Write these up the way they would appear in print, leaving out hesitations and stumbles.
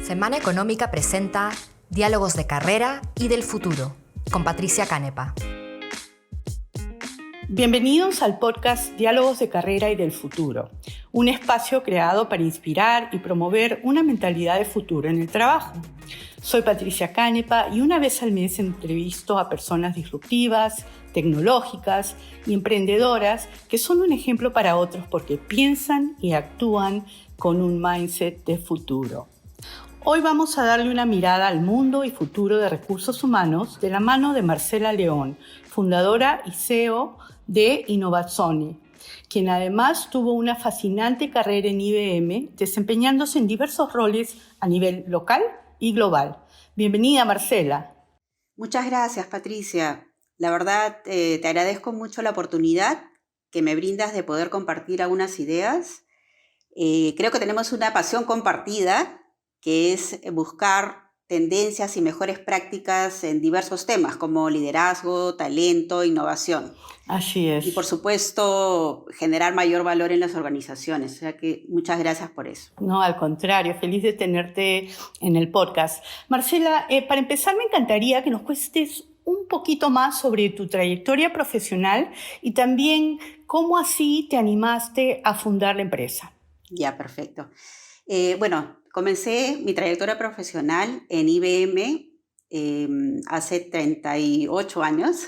Semana Económica presenta Diálogos de Carrera y del Futuro, con Patricia Canepa. Bienvenidos al podcast Diálogos de Carrera y del Futuro, un espacio creado para inspirar y promover una mentalidad de futuro en el trabajo. Soy Patricia Canepa y una vez al mes entrevisto a personas disruptivas, tecnológicas y emprendedoras que son un ejemplo para otros porque piensan y actúan con un mindset de futuro. Hoy vamos a darle una mirada al mundo y futuro de recursos humanos de la mano de Marcela León, fundadora y CEO de Innovazione, quien además tuvo una fascinante carrera en IBM, desempeñándose en diversos roles a nivel local y global. Bienvenida, Marcela. Muchas gracias, Patricia. La verdad, te agradezco mucho la oportunidad que me brindas de poder compartir algunas ideas. Creo que tenemos una pasión compartida, que es buscar tendencias y mejores prácticas en diversos temas, como liderazgo, talento, innovación. Así es. Y por supuesto, generar mayor valor en las organizaciones. O sea que muchas gracias por eso. No, al contrario, feliz de tenerte en el podcast. Marcela, para empezar me encantaría que nos cuentes un poquito más sobre tu trayectoria profesional y también cómo así te animaste a fundar la empresa. Ya, perfecto. Comencé mi trayectoria profesional en IBM hace 38 años.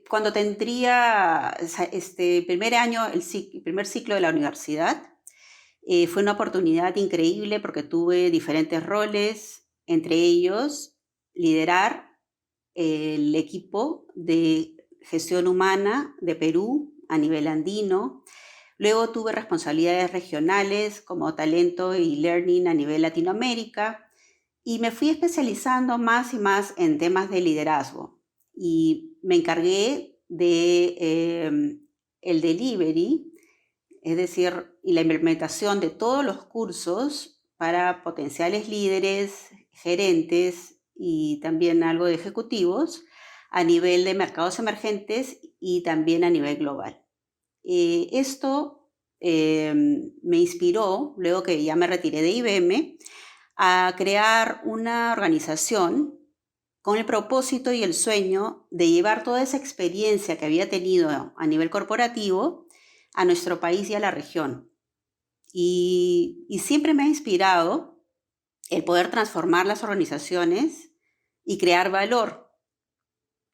Cuando tendría primer año, el primer ciclo de la universidad, fue una oportunidad increíble porque tuve diferentes roles, entre ellos liderar el equipo de gestión humana de Perú a nivel andino. Luego tuve responsabilidades regionales como talento y learning a nivel Latinoamérica y me fui especializando más y más en temas de liderazgo y me encargué de el delivery, es decir, y la implementación de todos los cursos para potenciales líderes, gerentes y también algo de ejecutivos a nivel de mercados emergentes y también a nivel global. Esto me inspiró, luego que ya me retiré de IBM, a crear una organización con el propósito y el sueño de llevar toda esa experiencia que había tenido a nivel corporativo a nuestro país y a la región. Y siempre me ha inspirado el poder transformar las organizaciones y crear valor.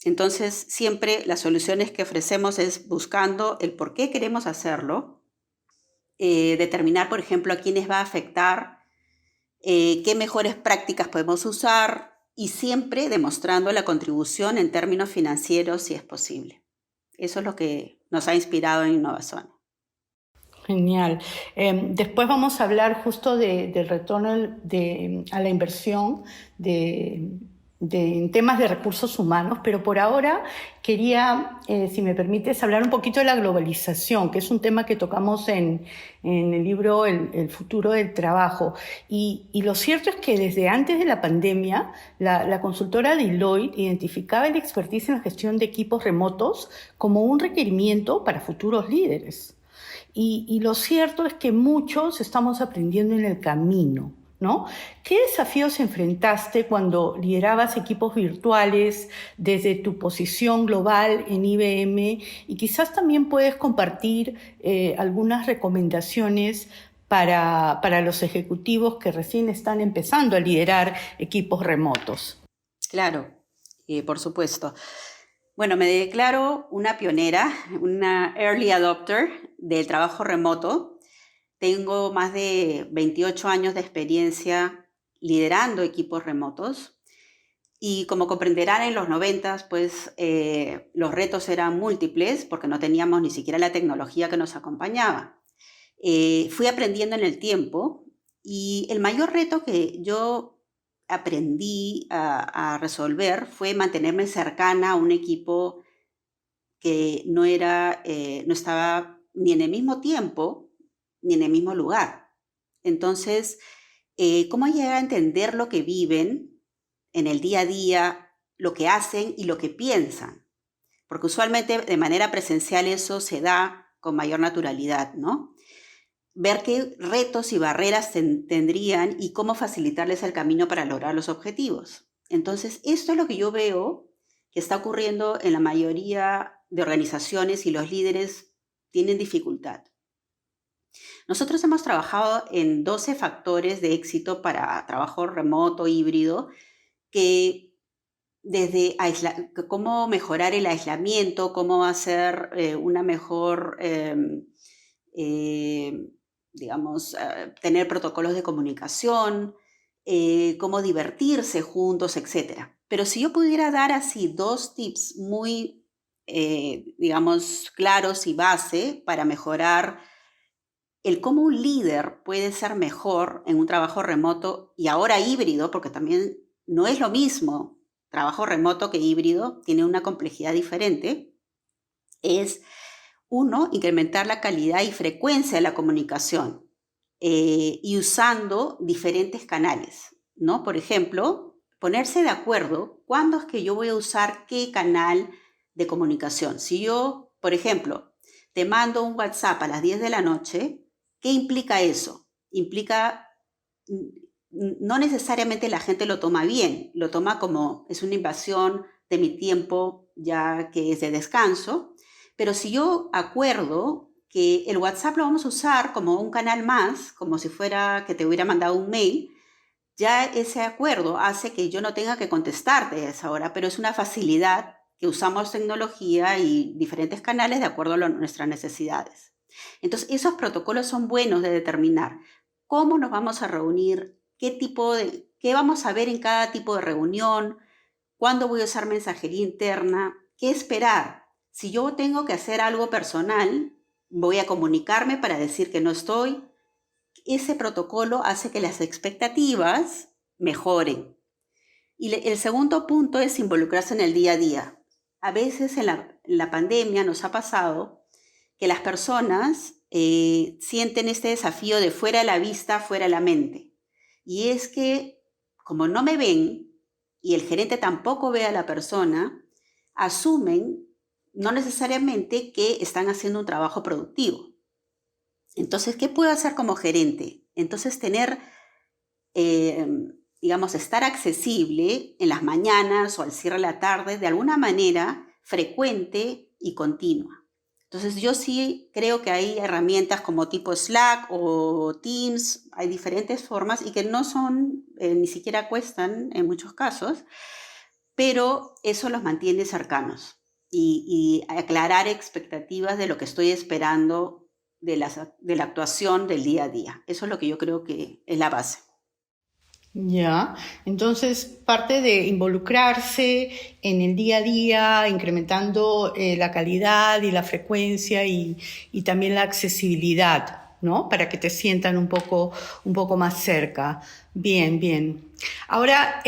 Entonces, siempre las soluciones que ofrecemos es buscando el por qué queremos hacerlo, determinar, por ejemplo, a quiénes va a afectar, qué mejores prácticas podemos usar y siempre demostrando la contribución en términos financieros si es posible. Eso es lo que nos ha inspirado en Innovazione. Genial. Después vamos a hablar justo del retorno a la inversión en temas de recursos humanos, pero por ahora quería, si me permites, hablar un poquito de la globalización, que es un tema que tocamos en el libro El futuro del trabajo. Y lo cierto es que desde antes de la pandemia, la consultora Deloitte identificaba el expertise en la gestión de equipos remotos como un requerimiento para futuros líderes. Y lo cierto es que muchos estamos aprendiendo en el camino, ¿no? ¿Qué desafíos enfrentaste cuando liderabas equipos virtuales desde tu posición global en IBM? Y quizás también puedes compartir algunas recomendaciones para los ejecutivos que recién están empezando a liderar equipos remotos. Claro, por supuesto. Bueno, me declaro una pionera, una early adopter del trabajo remoto. Tengo más de 28 años de experiencia liderando equipos remotos y como comprenderán en los 90 pues los retos eran múltiples porque no teníamos ni siquiera la tecnología que nos acompañaba. Fui aprendiendo en el tiempo y el mayor reto que yo aprendí a resolver fue mantenerme cercana a un equipo que no estaba ni en el mismo tiempo ni en el mismo lugar. Entonces, ¿cómo llegar a entender lo que viven en el día a día, lo que hacen y lo que piensan? Porque usualmente de manera presencial eso se da con mayor naturalidad, ¿no? ver qué retos y barreras tendrían y cómo facilitarles el camino para lograr los objetivos. Entonces, esto es lo que yo veo que está ocurriendo en la mayoría de organizaciones y los líderes tienen dificultad. Nosotros hemos trabajado en 12 factores de éxito para trabajo remoto, híbrido, que desde cómo mejorar el aislamiento, cómo hacer una mejor, tener protocolos de comunicación, cómo divertirse juntos, etc. Pero si yo pudiera dar así 2 tips muy, claros y base para mejorar el cómo un líder puede ser mejor en un trabajo remoto y ahora híbrido, porque también no es lo mismo trabajo remoto que híbrido, tiene una complejidad diferente, es, uno, incrementar la calidad y frecuencia de la comunicación y usando diferentes canales, ¿no? Por ejemplo, ponerse de acuerdo cuándo es que yo voy a usar qué canal de comunicación. Si yo, por ejemplo, te mando un WhatsApp a las 10 de la noche, ¿qué implica eso? Implica, no necesariamente la gente lo toma bien, lo toma como es una invasión de mi tiempo ya que es de descanso, pero si yo acuerdo que el WhatsApp lo vamos a usar como un canal más, como si fuera que te hubiera mandado un mail, ya ese acuerdo hace que yo no tenga que contestarte a esa hora, pero es una facilidad que usamos tecnología y diferentes canales de acuerdo a nuestras necesidades. Entonces, esos protocolos son buenos de determinar cómo nos vamos a reunir, qué vamos a ver en cada tipo de reunión, cuándo voy a usar mensajería interna, qué esperar. Si yo tengo que hacer algo personal, voy a comunicarme para decir que no estoy. Ese protocolo hace que las expectativas mejoren. Y el segundo punto es involucrarse en el día a día. A veces en la pandemia nos ha pasado que las personas sienten este desafío de fuera de la vista, fuera de la mente. Y es que como no me ven y el gerente tampoco ve a la persona, asumen no necesariamente que están haciendo un trabajo productivo. Entonces, ¿qué puedo hacer como gerente? Entonces, estar accesible en las mañanas o al cierre de la tarde de alguna manera frecuente y continua. Entonces, yo sí creo que hay herramientas como tipo Slack o Teams, hay diferentes formas y que no son, ni siquiera cuestan en muchos casos, pero eso los mantiene cercanos y aclarar expectativas de lo que estoy esperando de la actuación del día a día. Eso es lo que yo creo que es la base. Ya, entonces parte de involucrarse en el día a día, incrementando la calidad y la frecuencia y también la accesibilidad, ¿no? Para que te sientan un poco más cerca. Bien, bien. Ahora,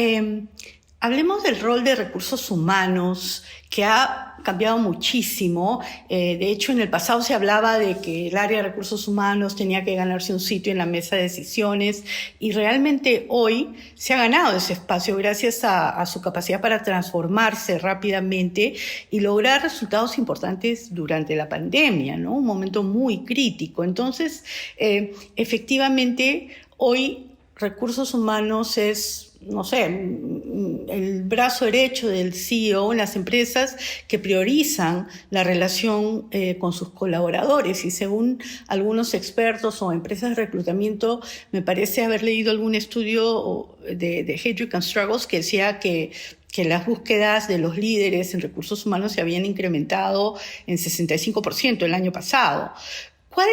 hablemos del rol de recursos humanos, que ha cambiado muchísimo. De hecho, en el pasado se hablaba de que el área de recursos humanos tenía que ganarse un sitio en la mesa de decisiones y realmente hoy se ha ganado ese espacio gracias a su capacidad para transformarse rápidamente y lograr resultados importantes durante la pandemia, ¿no? Un momento muy crítico. Entonces, efectivamente, hoy recursos humanos es, no sé, el brazo derecho del CEO en las empresas que priorizan la relación con sus colaboradores. Y según algunos expertos o empresas de reclutamiento, me parece haber leído algún estudio de Heidrick & Struggles que decía que las búsquedas de los líderes en recursos humanos se habían incrementado en 65% el año pasado. ¿Cuál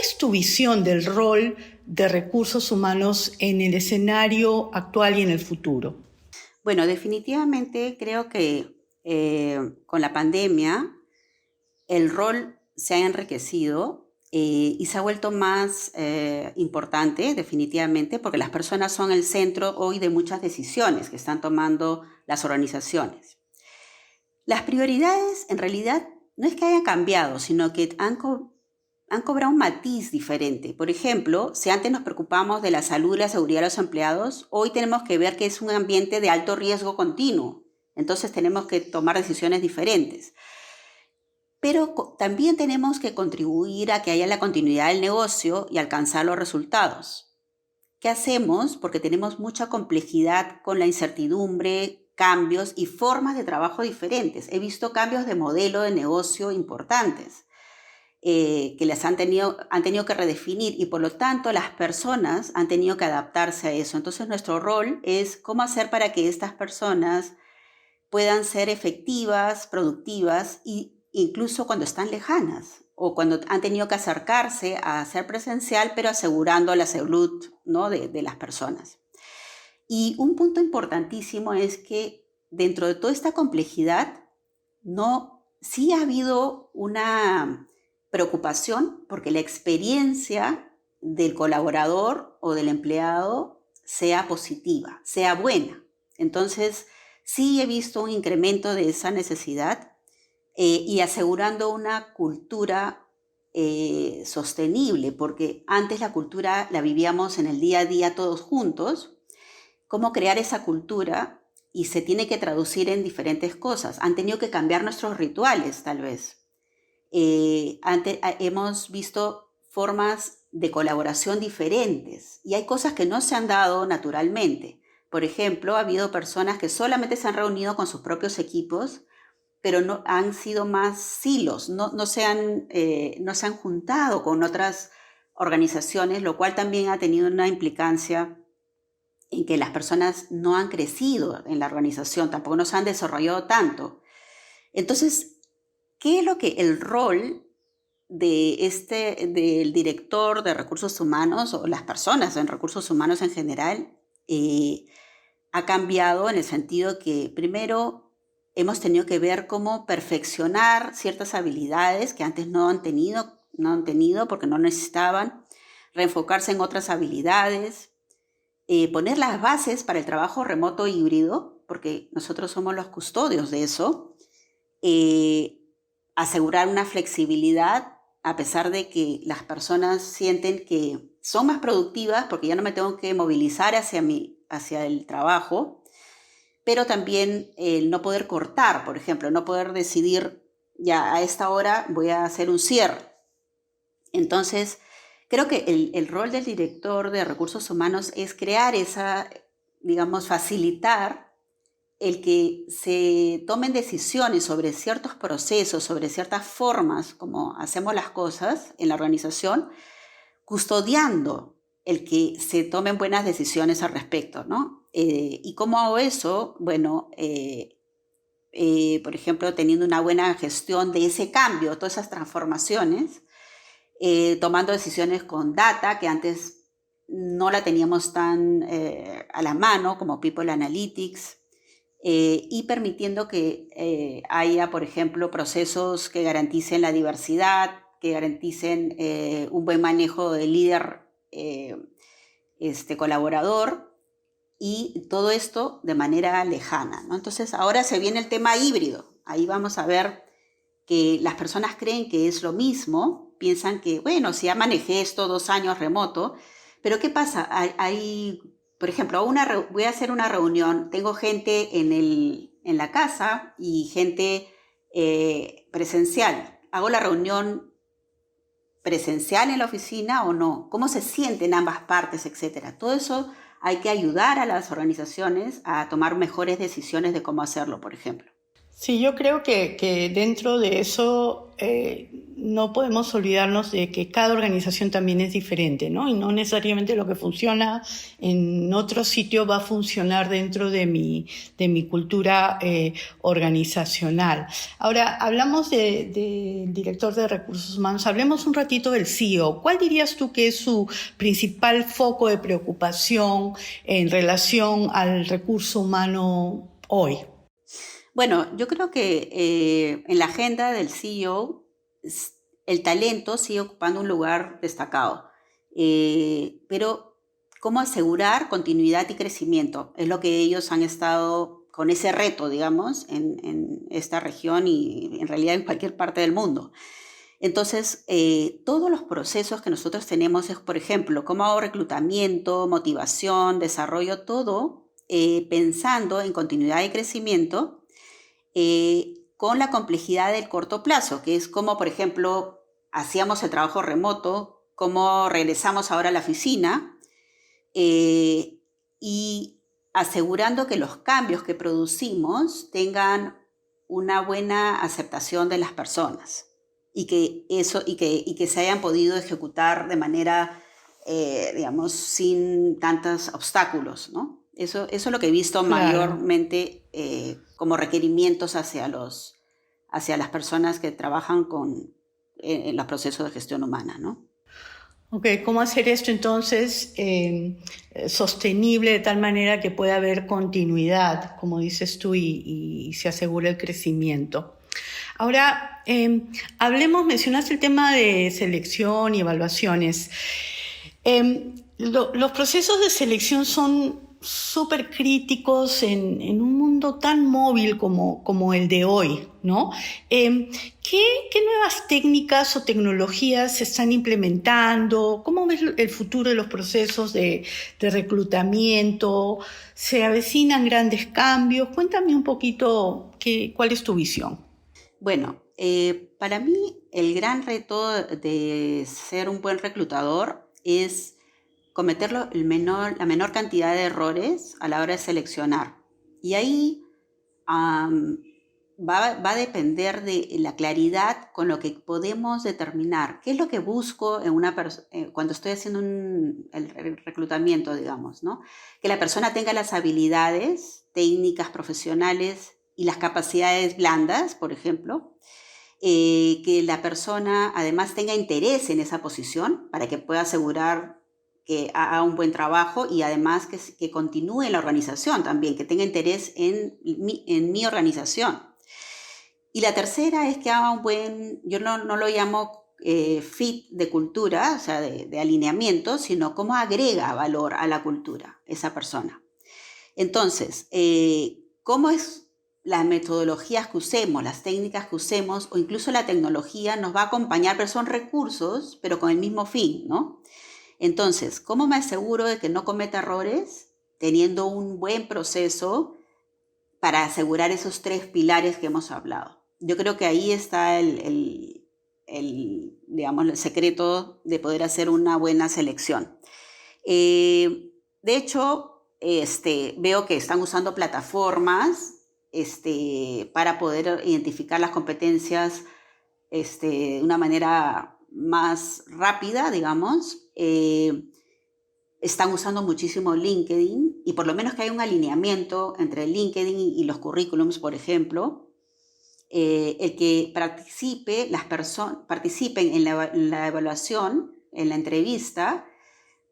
es tu visión del rol de recursos humanos en el escenario actual y en el futuro? Bueno, definitivamente creo que con la pandemia el rol se ha enriquecido y se ha vuelto más importante, definitivamente, porque las personas son el centro hoy de muchas decisiones que están tomando las organizaciones. Las prioridades, en realidad, no es que hayan cambiado, sino que han cobrado un matiz diferente. Por ejemplo, si antes nos preocupamos de la salud y la seguridad de los empleados, hoy tenemos que ver que es un ambiente de alto riesgo continuo. Entonces tenemos que tomar decisiones diferentes. pero también tenemos que contribuir a que haya la continuidad del negocio y alcanzar los resultados. ¿Qué hacemos? Porque tenemos mucha complejidad con la incertidumbre, cambios y formas de trabajo diferentes. He visto cambios de modelo de negocio importantes que han tenido que redefinir, y por lo tanto las personas han tenido que adaptarse a eso. Entonces nuestro rol es cómo hacer para que estas personas puedan ser efectivas, productivas, incluso cuando están lejanas o cuando han tenido que acercarse a ser presencial, pero asegurando la salud, ¿no?, de las personas. Y un punto importantísimo es que dentro de toda esta complejidad, sí ha habido una preocupación porque la experiencia del colaborador o del empleado sea positiva, sea buena. Entonces, sí he visto un incremento de esa necesidad y asegurando una cultura sostenible, porque antes la cultura la vivíamos en el día a día todos juntos. Cómo crear esa cultura, y se tiene que traducir en diferentes cosas. Han tenido que cambiar nuestros rituales, tal vez. Hemos visto formas de colaboración diferentes y hay cosas que no se han dado naturalmente. Por ejemplo, ha habido personas que solamente se han reunido con sus propios equipos, pero no han sido más silos, no se han juntado con otras organizaciones, lo cual también ha tenido una implicancia en que las personas no han crecido en la organización, tampoco no se han desarrollado tanto. Entonces, ¿qué es lo que el rol del director de recursos humanos o las personas en recursos humanos en general ha cambiado en el sentido que primero hemos tenido que ver cómo perfeccionar ciertas habilidades que antes no han tenido porque no necesitaban, reenfocarse en otras habilidades, poner las bases para el trabajo remoto híbrido, porque nosotros somos los custodios de eso, asegurar una flexibilidad a pesar de que las personas sienten que son más productivas porque ya no me tengo que movilizar hacia el trabajo, pero también el no poder cortar, por ejemplo, no poder decidir ya a esta hora voy a hacer un cierre. Entonces, creo que el rol del director de recursos humanos es crear facilitar el que se tomen decisiones sobre ciertos procesos, sobre ciertas formas como hacemos las cosas en la organización, custodiando el que se tomen buenas decisiones al respecto, ¿no? ¿Y cómo hago eso? Bueno, por ejemplo, teniendo una buena gestión de ese cambio, todas esas transformaciones, tomando decisiones con data que antes no la teníamos tan a la mano, como People Analytics, y permitiendo que haya, por ejemplo, procesos que garanticen la diversidad, que garanticen un buen manejo del líder colaborador, y todo esto de manera lejana, ¿no? Entonces ahora se viene el tema híbrido. Ahí vamos a ver que las personas creen que es lo mismo, piensan que, bueno, si ya manejé esto 2 años remoto, pero ¿qué pasa? Por ejemplo, voy a hacer una reunión, tengo gente en la casa y gente presencial. ¿Hago la reunión presencial en la oficina o no? ¿Cómo se sienten ambas partes, etcétera? Todo eso hay que ayudar a las organizaciones a tomar mejores decisiones de cómo hacerlo, por ejemplo. Sí, yo creo que dentro de eso no podemos olvidarnos de que cada organización también es diferente, ¿no? Y no necesariamente lo que funciona en otro sitio va a funcionar dentro de mi cultura organizacional. Ahora, hablamos del director de recursos humanos, hablemos un ratito del CEO. ¿Cuál dirías tú que es su principal foco de preocupación en relación al recurso humano hoy? Bueno, yo creo que en la agenda del CEO el talento sigue ocupando un lugar destacado, pero ¿cómo asegurar continuidad y crecimiento? Es lo que ellos han estado con ese reto, digamos, en esta región y en realidad en cualquier parte del mundo. Entonces, todos los procesos que nosotros tenemos es, por ejemplo, cómo hago reclutamiento, motivación, desarrollo, todo pensando en continuidad y crecimiento, con la complejidad del corto plazo, que es como, por ejemplo, hacíamos el trabajo remoto, cómo regresamos ahora a la oficina, y asegurando que los cambios que producimos tengan una buena aceptación de las personas y que se hayan podido ejecutar de manera, digamos, sin tantos obstáculos, ¿no? Eso es lo que he visto mayormente como requerimientos hacia las personas que trabajan en los procesos de gestión humana, ¿no? Ok, ¿cómo hacer esto entonces sostenible de tal manera que pueda haber continuidad, como dices tú, y se asegure el crecimiento? Ahora, mencionaste el tema de selección y evaluaciones. Los procesos de selección son súper críticos en un mundo tan móvil como el de hoy, ¿no? ¿Qué nuevas técnicas o tecnologías se están implementando? ¿Cómo ves el futuro de los procesos de reclutamiento? ¿Se avecinan grandes cambios? Cuéntame un poquito cuál es tu visión. Bueno, para mí el gran reto de ser un buen reclutador es cometer la menor cantidad de errores a la hora de seleccionar. Y ahí va a depender de la claridad con lo que podemos determinar. ¿Qué es lo que busco cuando estoy haciendo el reclutamiento, digamos, ¿no? Que la persona tenga las habilidades técnicas, profesionales y las capacidades blandas, por ejemplo. Que la persona además tenga interés en esa posición para que pueda asegurar que haga un buen trabajo y además que continúe en la organización también, que tenga interés en mi organización. Y la tercera es que haga yo no lo llamo fit de cultura, o sea, de alineamiento, sino cómo agrega valor a la cultura esa persona. Entonces, ¿cómo es las metodologías que usemos, las técnicas que usemos o incluso la tecnología nos va a acompañar, pero son recursos, pero con el mismo fin, ¿no? Entonces, ¿cómo me aseguro de que no cometa errores teniendo un buen proceso para asegurar esos 3 pilares que hemos hablado? Yo creo que ahí está digamos, el secreto de poder hacer una buena selección. De hecho, veo que están usando plataformas para poder identificar las competencias de una manera más rápida, digamos. Están usando muchísimo LinkedIn y por lo menos que hay un alineamiento entre LinkedIn y los currículums, por ejemplo. El que participen en la evaluación, en la entrevista,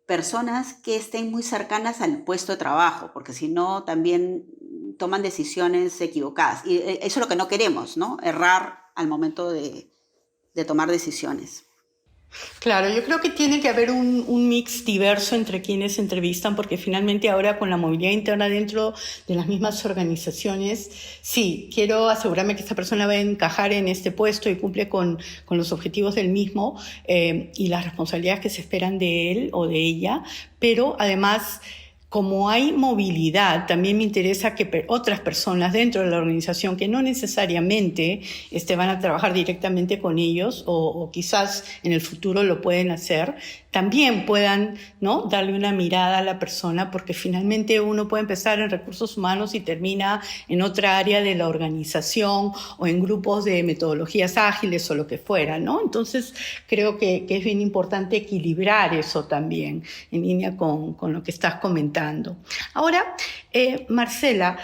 personas que estén muy cercanas al puesto de trabajo, porque si no también toman decisiones equivocadas. Y eso es lo que no queremos, ¿no? Errar al momento de tomar decisiones. Claro, yo creo que tiene que haber un mix diverso entre quienes se entrevistan, porque finalmente ahora con la movilidad interna dentro de las mismas organizaciones, sí, quiero asegurarme que esta persona va a encajar en este puesto y cumple con los objetivos del mismo y las responsabilidades que se esperan de él o de ella, pero además, como hay movilidad, también me interesa que otras personas dentro de la organización que no necesariamente van a trabajar directamente con ellos o quizás en el futuro lo pueden hacer, también puedan, ¿no?, darle una mirada a la persona, porque finalmente uno puede empezar en recursos humanos y termina en otra área de la organización o en grupos de metodologías ágiles o lo que fuera, ¿no? Entonces creo que es bien importante equilibrar eso también en línea con lo que estás comentando. Ahora, Marcela,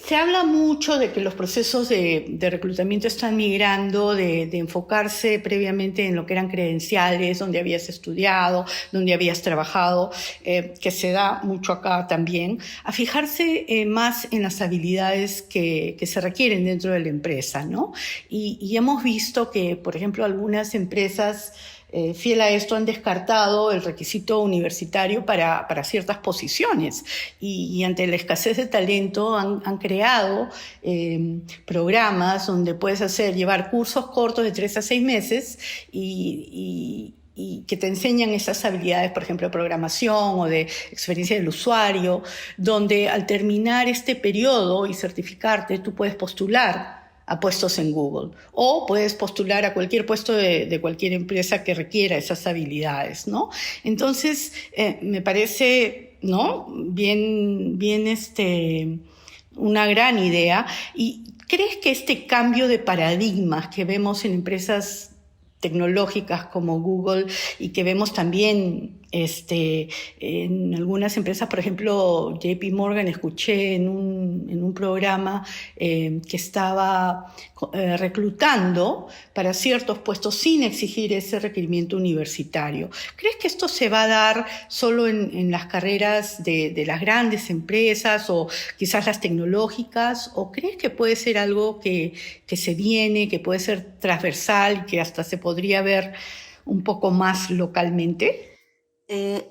se habla mucho de que los procesos de reclutamiento están migrando de enfocarse previamente en lo que eran credenciales, donde habías estudiado, donde habías trabajado, que se da mucho acá también, a fijarse más en las habilidades que se requieren dentro de la empresa, ¿no? Y hemos visto que, por ejemplo, algunas empresas fiel a esto han descartado el requisito universitario para ciertas posiciones y ante la escasez de talento han creado programas donde puedes llevar cursos cortos de 3 a 6 meses y y que te enseñan esas habilidades, por ejemplo, de programación o de experiencia del usuario, donde al terminar este periodo y certificarte, tú puedes postular a puestos en Google o puedes postular a cualquier puesto de cualquier empresa que requiera esas habilidades, ¿no? Entonces, me parece, ¿no? Bien, una gran idea. ¿Y crees que este cambio de paradigmas que vemos en empresas tecnológicas como Google y que vemos también en algunas empresas, por ejemplo, JP Morgan, escuché en un programa que estaba reclutando para ciertos puestos sin exigir ese requerimiento universitario? ¿Crees que esto se va a dar solo en las carreras de las grandes empresas o quizás las tecnológicas? ¿O crees que puede ser algo que se viene, que puede ser transversal, que hasta se podría ver un poco más localmente?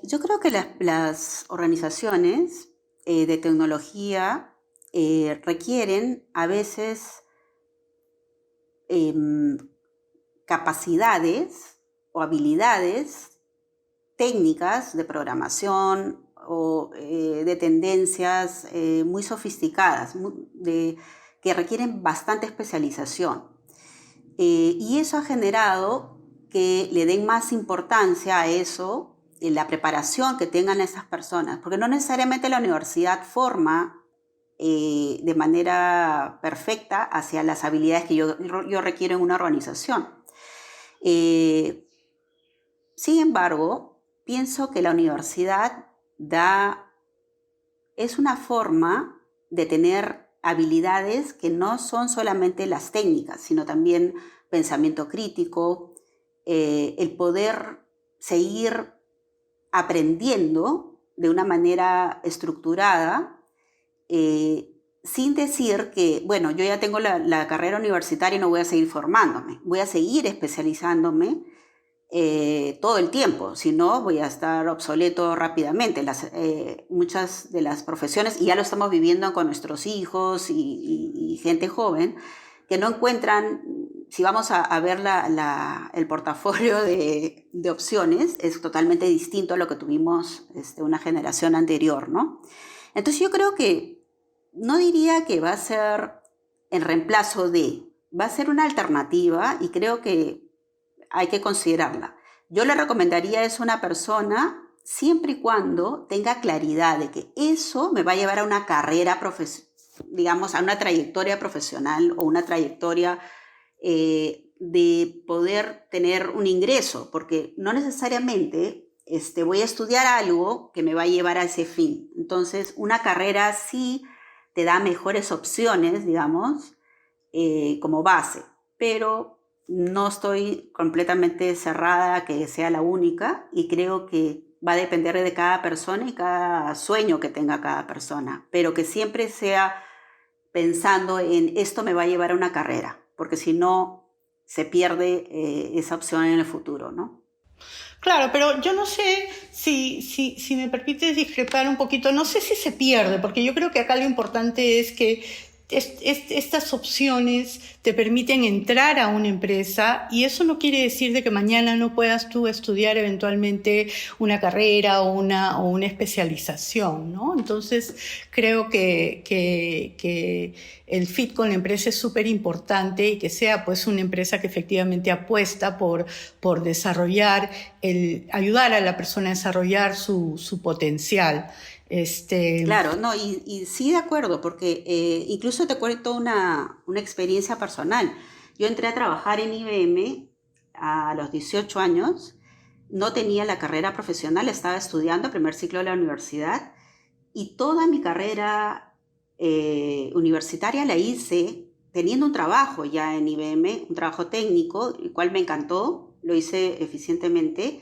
Yo creo que las organizaciones de tecnología requieren a veces capacidades o habilidades técnicas de programación o de tendencias muy sofisticadas, que requieren bastante especialización. Y eso ha generado que le den más importancia a eso, en la preparación que tengan esas personas, porque no necesariamente la universidad forma de manera perfecta hacia las habilidades que yo requiero en una organización. Sin embargo, pienso que la universidad es una forma de tener habilidades que no son solamente las técnicas, sino también pensamiento crítico, el poder seguir aprendiendo de una manera estructurada, sin decir que, bueno, yo ya tengo la carrera universitaria y no voy a seguir formándome, voy a seguir especializándome todo el tiempo, si no voy a estar obsoleto rápidamente. Muchas de las profesiones, y ya lo estamos viviendo con nuestros hijos y gente joven, que no encuentran, si vamos a ver el portafolio de opciones, es totalmente distinto a lo que tuvimos una generación anterior, ¿no? Entonces yo creo que, no diría que va a ser el reemplazo va a ser una alternativa y creo que hay que considerarla. Yo le recomendaría eso a una persona siempre y cuando tenga claridad de que eso me va a llevar a una carrera digamos, a una trayectoria profesional o una trayectoria de poder tener un ingreso, porque no necesariamente voy a estudiar algo que me va a llevar a ese fin. Entonces, una carrera sí te da mejores opciones, digamos, como base, pero no estoy completamente cerrada a que sea la única y creo que va a depender de cada persona y cada sueño que tenga cada persona, pero que siempre sea pensando en esto me va a llevar a una carrera, porque si no se pierde esa opción en el futuro, ¿no? Claro, pero yo no sé si me permites discrepar un poquito, no sé si se pierde, porque yo creo que acá lo importante es que estas opciones te permiten entrar a una empresa y eso no quiere decir de que mañana no puedas tú estudiar eventualmente una carrera o una especialización, ¿no? Entonces creo que el fit con la empresa es súper importante y que sea pues una empresa que efectivamente apuesta por desarrollar, ayudar a la persona a desarrollar su potencial. Claro, no, y sí de acuerdo, porque incluso te cuento una experiencia personal. Yo entré a trabajar en IBM a los 18 años, no tenía la carrera profesional, estaba estudiando primer ciclo de la universidad y toda mi carrera universitaria la hice teniendo un trabajo ya en IBM, un trabajo técnico, el cual me encantó, lo hice eficientemente.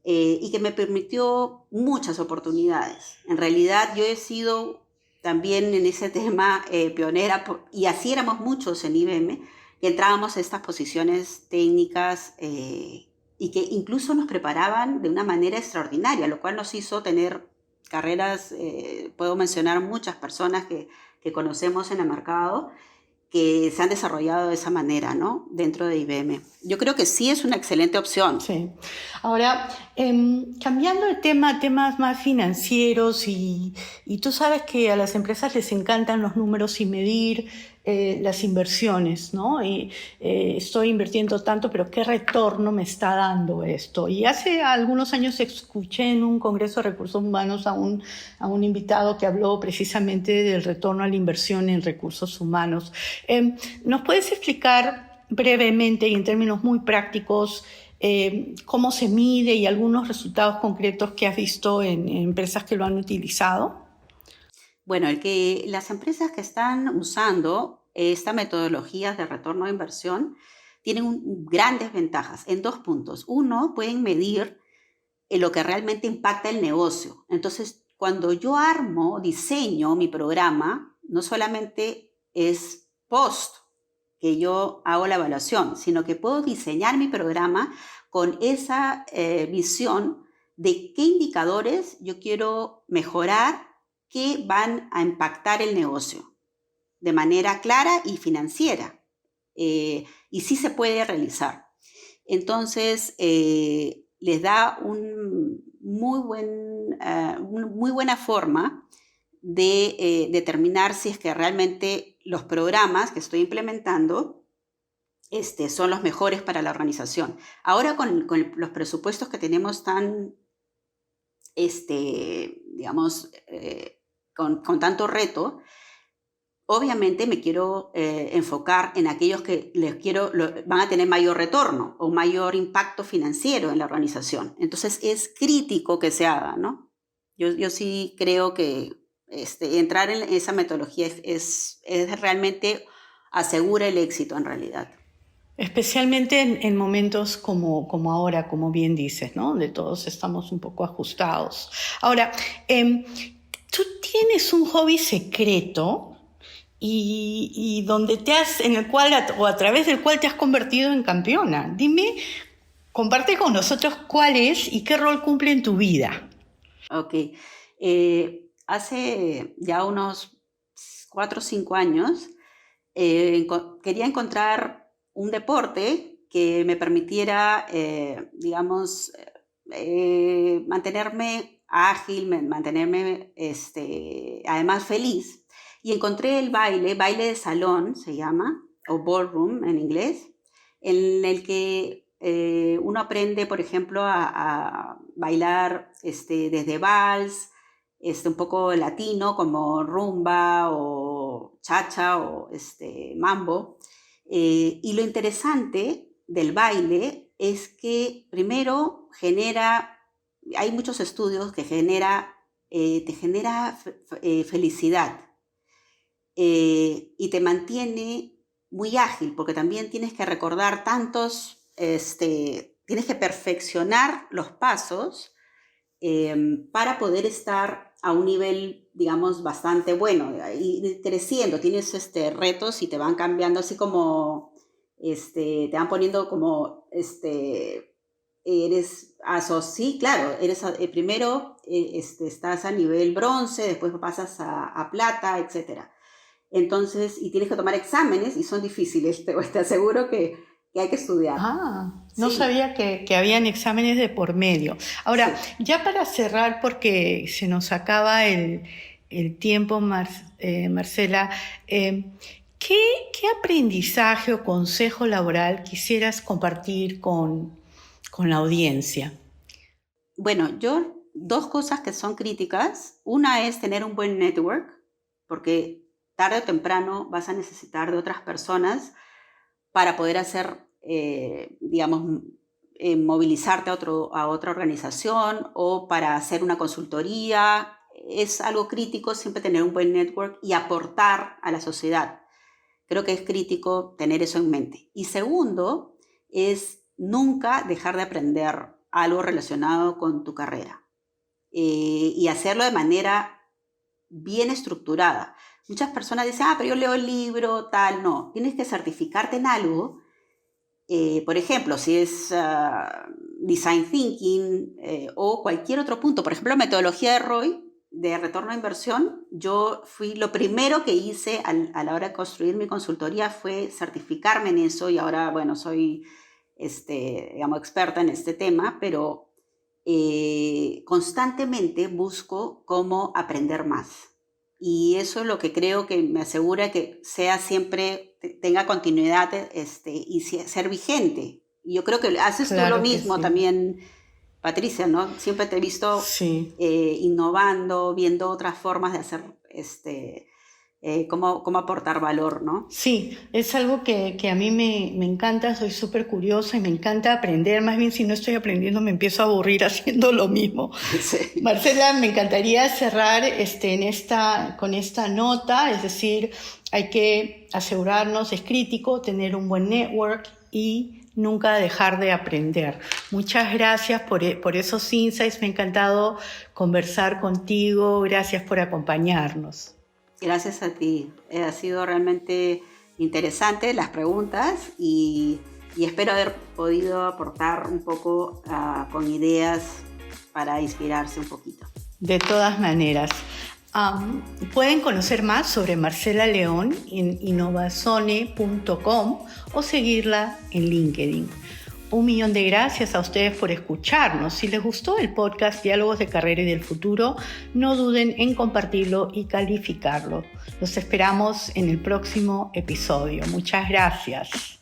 Y que me permitió muchas oportunidades. En realidad yo he sido también en ese tema pionera, y así éramos muchos en IBM, que entrábamos a estas posiciones técnicas y que incluso nos preparaban de una manera extraordinaria, lo cual nos hizo tener carreras, puedo mencionar muchas personas que conocemos en el mercado, que se han desarrollado de esa manera, ¿no? Dentro de IBM. Yo creo que sí es una excelente opción. Sí. Ahora, cambiando de tema, temas más financieros y tú sabes que a las empresas les encantan los números y medir las inversiones, ¿no? Y estoy invirtiendo tanto, pero ¿qué retorno me está dando esto? Y hace algunos años escuché en un congreso de recursos humanos a un invitado que habló precisamente del retorno a la inversión en recursos humanos. ¿Nos puedes explicar brevemente y en términos muy prácticos cómo se mide y algunos resultados concretos que has visto en empresas que lo han utilizado? Bueno, las empresas que están usando esta metodología de retorno de inversión tienen grandes ventajas en 2 puntos. Uno, pueden medir lo que realmente impacta el negocio. Entonces, cuando yo diseño mi programa, no solamente es post que yo hago la evaluación, sino que puedo diseñar mi programa con esa visión de qué indicadores yo quiero mejorar que van a impactar el negocio de manera clara y financiera. Y sí se puede realizar. Entonces, les da muy buena forma de determinar si es que realmente los programas que estoy implementando son los mejores para la organización. Ahora con los presupuestos que tenemos tan, digamos, con tanto reto, obviamente me quiero enfocar en aquellos que van a tener mayor retorno o mayor impacto financiero en la organización. Entonces es crítico que se haga, ¿no? Yo sí creo que entrar en esa metodología es realmente asegura el éxito en realidad. Especialmente en momentos como ahora, como bien dices, ¿no? Donde todos estamos un poco ajustados. Ahora, tú tienes un hobby secreto y donde en el cual o a través del cual te has convertido en campeona. Dime, comparte con nosotros cuál es y qué rol cumple en tu vida. Ok. Hace ya unos 4 o 5 años quería encontrar un deporte que me permitiera, digamos, mantenerme ágil, mantenerme además feliz. Y encontré el baile de salón se llama, o ballroom en inglés, en el que uno aprende, por ejemplo, a bailar desde vals, un poco latino como rumba o cha-cha o mambo. Y lo interesante del baile es que primero hay muchos estudios que te genera felicidad y te mantiene muy ágil, porque también tienes que recordar tienes que perfeccionar los pasos para poder estar a un nivel, digamos, bastante bueno, y creciendo, tienes retos y te van cambiando así como, te van poniendo como, sí, claro, primero estás a nivel bronce, después pasas a plata, etcétera. Entonces, y tienes que tomar exámenes y son difíciles, te aseguro que hay que estudiar. No sabía que habían exámenes de por medio. Ahora, Sí. ya para cerrar, porque se nos acaba el tiempo, Marcela, ¿qué aprendizaje o consejo laboral quisieras compartir con la audiencia? Bueno, 2 cosas que son críticas. Una es tener un buen network, porque tarde o temprano vas a necesitar de otras personas para poder digamos, movilizarte a otra organización o para hacer una consultoría. Es algo crítico siempre tener un buen network y aportar a la sociedad. Creo que es crítico tener eso en mente. Y segundo, es nunca dejar de aprender algo relacionado con tu carrera y hacerlo de manera bien estructurada. Muchas personas dicen, pero yo leo el libro, tal. No, tienes que certificarte en algo. Por ejemplo, si es Design Thinking o cualquier otro punto, por ejemplo, metodología de ROI, de retorno a inversión, lo primero que hice a la hora de construir mi consultoría fue certificarme en eso, y ahora, bueno, soy, digamos, experta en este tema, pero constantemente busco cómo aprender más. Y eso es lo que creo que me asegura que sea siempre, tenga continuidad, y ser vigente. Y yo creo que haces tú Claro lo que mismo sí. también, Patricia, ¿no? Siempre te he visto Sí. innovando, viendo otras formas de hacer, cómo aportar valor, ¿no? Sí, es algo que a mí me encanta, soy súper curiosa y me encanta aprender. Más bien, si no estoy aprendiendo, me empiezo a aburrir haciendo lo mismo. Sí. Marcela, me encantaría cerrar con esta nota, es decir, hay que asegurarnos, es crítico tener un buen network y nunca dejar de aprender. Muchas gracias por esos insights, me ha encantado conversar contigo, gracias por acompañarnos. Gracias a ti. Ha sido realmente interesante las preguntas y espero haber podido aportar un poco con ideas para inspirarse un poquito. De todas maneras, pueden conocer más sobre Marcela León en innovazone.com o seguirla en LinkedIn. 1.000.000 de gracias a ustedes por escucharnos. Si les gustó el podcast Diálogos de Carrera y del Futuro, no duden en compartirlo y calificarlo. Los esperamos en el próximo episodio. Muchas gracias.